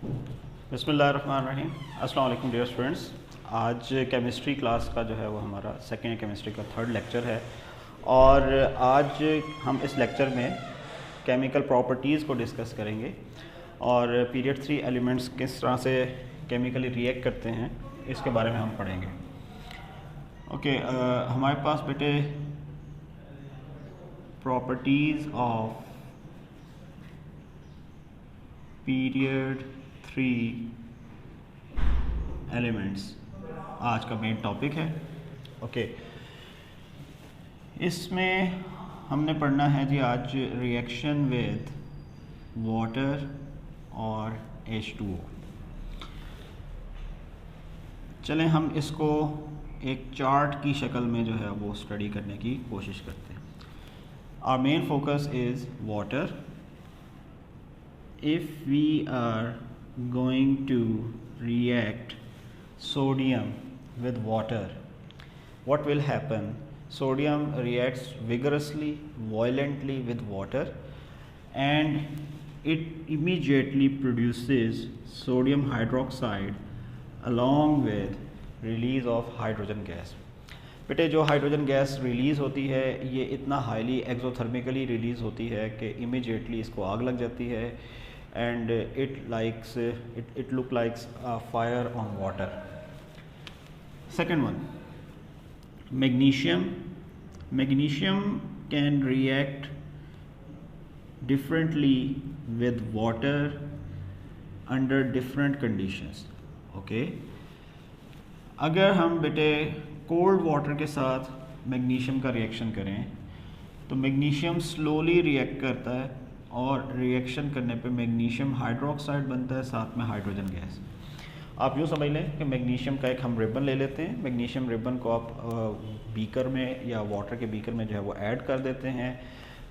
बिस्मिल्लाहिर्रहमानिर्रहीम। अस्सलाम वालेकुम डियर स्टूडेंट्स। आज केमिस्ट्री क्लास का जो है वो हमारा सेकेंड केमिस्ट्री का थर्ड लेक्चर है और आज हम इस लेक्चर में केमिकल प्रॉपर्टीज़ को डिस्कस करेंगे और पीरियड 3 एलिमेंट्स किस तरह से केमिकली रिएक्ट करते हैं इसके बारे में हम पढ़ेंगे। ओके, हमारे पास बेटे प्रॉपर्टीज़ ऑफ पीरियड 3 एलिमेंट्स आज का मेन टॉपिक है। ओके, इसमें हमने पढ़ना है जी आज रिएक्शन विद वाटर और H2O। चलें हम इसको एक चार्ट की शक्ल में जो है वो स्टडी करने की कोशिश करते हैं। Our main focus is water. If we are going to react sodium with water, what will happen? Sodium reacts vigorously, violently with water, and it immediately produces sodium hydroxide along with release of hydrogen gas. बेटे जो hydrogen gas release होती है ये इतना highly एक्सोथर्मिकली release होती है कि immediately इसको आग लग जाती है and it look like a fire on water. Second one, magnesium can react differently with water under different conditions. Okay, अगर हम बेटे कोल्ड वाटर के साथ मैग्नीशियम का रिएक्शन करें तो मैग्नीशियम स्लोली रिएक्ट करता है और रिएक्शन करने पे मैग्नीशियम हाइड्रोक्साइड बनता है, साथ में हाइड्रोजन गैस। आप यूँ समझ लें कि मैग्नीशियम का एक हम रिबन ले लेते हैं। मैग्नीशियम रिबन को आप बीकर में या वाटर के बीकर में जो है वो ऐड कर देते हैं।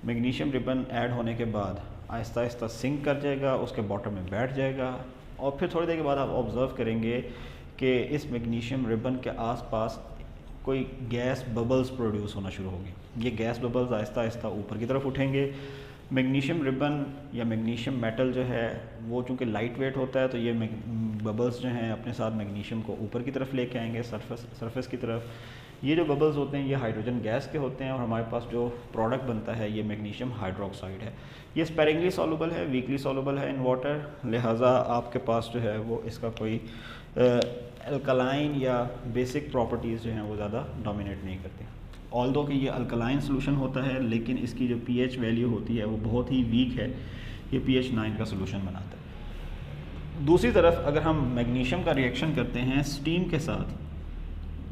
मैग्नीशियम रिबन ऐड होने के बाद आहिस्ता आहिस्ता सिंक कर जाएगा, उसके बॉटम में बैठ जाएगा और फिर थोड़ी देर के बाद आप ऑब्ज़र्व करेंगे कि इस मैग्नीशियम रिबन के आसपास कोई गैस बबल्स प्रोड्यूस होना शुरू होगी। ये गैस बबल्स आहिस्ता आहिस्ता ऊपर की तरफ उठेंगे। मैग्नीशियम रिबन या मैग्नीशियम मेटल जो है वो चूँकि लाइट वेट होता है तो ये बबल्स जो हैं अपने साथ मैग्नीशियम को ऊपर की तरफ लेके आएंगे, सरफेस की तरफ। ये जो बबल्स होते हैं ये हाइड्रोजन गैस के होते हैं और हमारे पास जो प्रोडक्ट बनता है ये मैग्नीशियम हाइड्रोक्साइड है। ये स्पेरिंगली सॉल्युबल है, वीकली सॉल्युबल है इन वाटर, लिहाजा आपके पास जो है वो इसका कोई अल्कलाइन या बेसिक प्रॉपर्टीज़ जो हैं वो ज़्यादा डोमिनेट नहीं करती। ऑल्दो कि ये अल्कलाइन सोल्यूशन होता है लेकिन इसकी जो pH वैल्यू होती है वो बहुत ही वीक है, ये pH 9 का सोल्यूशन बनाता है। दूसरी तरफ अगर हम मैग्नीशियम का रिएक्शन करते हैं स्टीम के साथ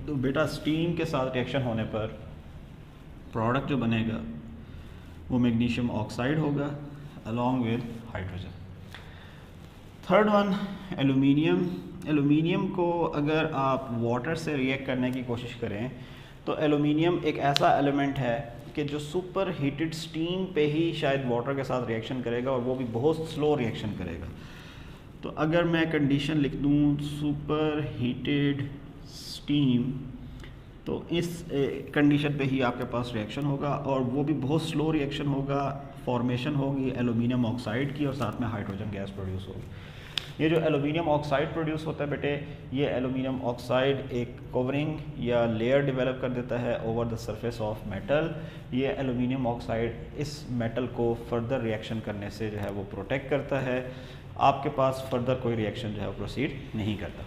तो बेटा स्टीम के साथ रिएक्शन होने पर प्रोडक्ट जो बनेगा वो मैग्नीशियम ऑक्साइड होगा along with hydrogen. Third one, aluminium. Aluminium को अगर आप वाटर से रिएक्ट करने की कोशिश करें तो एलुमिनियम एक ऐसा एलिमेंट है कि जो सुपर हीटेड स्टीम पे ही शायद वाटर के साथ रिएक्शन करेगा और वो भी बहुत स्लो रिएक्शन करेगा। तो अगर मैं कंडीशन लिख दूँ सुपर हीटेड स्टीम तो इस कंडीशन पे ही आपके पास रिएक्शन होगा और वो भी बहुत स्लो रिएक्शन होगा, फॉर्मेशन होगी एलुमिनियम ऑक्साइड की और साथ में हाइड्रोजन गैस प्रोड्यूस होगी। ये जो एलुमिनियम ऑक्साइड प्रोड्यूस होता है बेटे ये एलुमिनियम ऑक्साइड एक कवरिंग या लेयर डेवलप कर देता है over the surface of metal. ये एलुमिनियम ऑक्साइड इस मेटल को फर्दर रिएक्शन करने से जो है वो प्रोटेक्ट करता है, आपके पास फर्दर कोई रिएक्शन जो है वो प्रोसीड नहीं करता।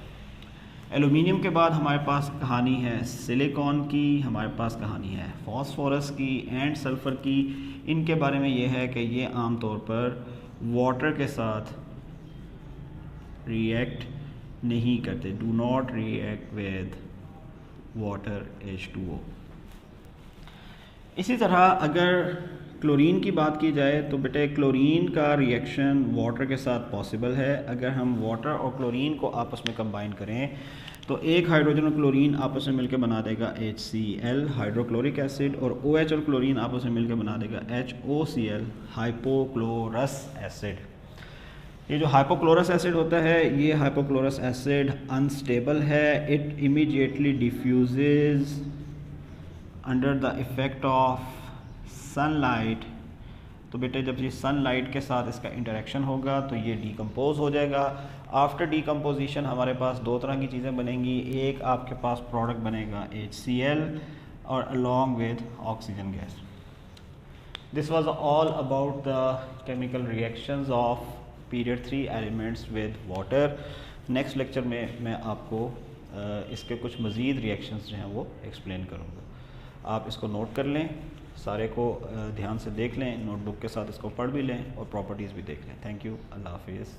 एलुमिनियम के बाद हमारे पास कहानी है सिलिकॉन की, हमारे पास कहानी है फॉस्फोरस की एंड सल्फ़र की। इनके बारे में ये है कि ये आमतौर पर वाटर के साथ रिएक्ट नहीं करते, do not react with water H2O। इसी तरह अगर क्लोरीन की बात की जाए तो बेटे क्लोरीन का रिएक्शन वाटर के साथ पॉसिबल है। अगर हम वाटर और क्लोरीन को आपस में कंबाइन करें तो एक हाइड्रोजन और क्लोरीन आपस में मिलकर बना देगा HCl हाइड्रोक्लोरिक एसिड और OH और क्लोरीन आपस में मिलकर बना देगा HOCl हाइपोक्लोरस एसिड। ये जो हाइपोक्लोरस एसिड होता है ये हाइपोक्लोरस एसिड अनस्टेबल है, it immediately diffuses under the effect of sunlight तो बेटे जब ये सनलाइट के साथ इसका इंटरेक्शन होगा तो ये डिकम्पोज हो जाएगा। आफ्टर डिकम्पोजिशन हमारे पास दो तरह की चीज़ें बनेंगी, एक आपके पास प्रोडक्ट बनेगा HCl और along with oxygen gas. This was all about the chemical reactions of period 3 elements with water. Next lecture में मैं आपको इसके कुछ मज़ीद रिएक्शंस जो हैं वो एक्सप्लेन करूँगा। आप इसको नोट कर लें, सारे को ध्यान से देख लें, नोटबुक के साथ इसको पढ़ भी लें और प्रॉपर्टीज़ भी देख लें। थैंक यू, अल्लाह हाफिज़।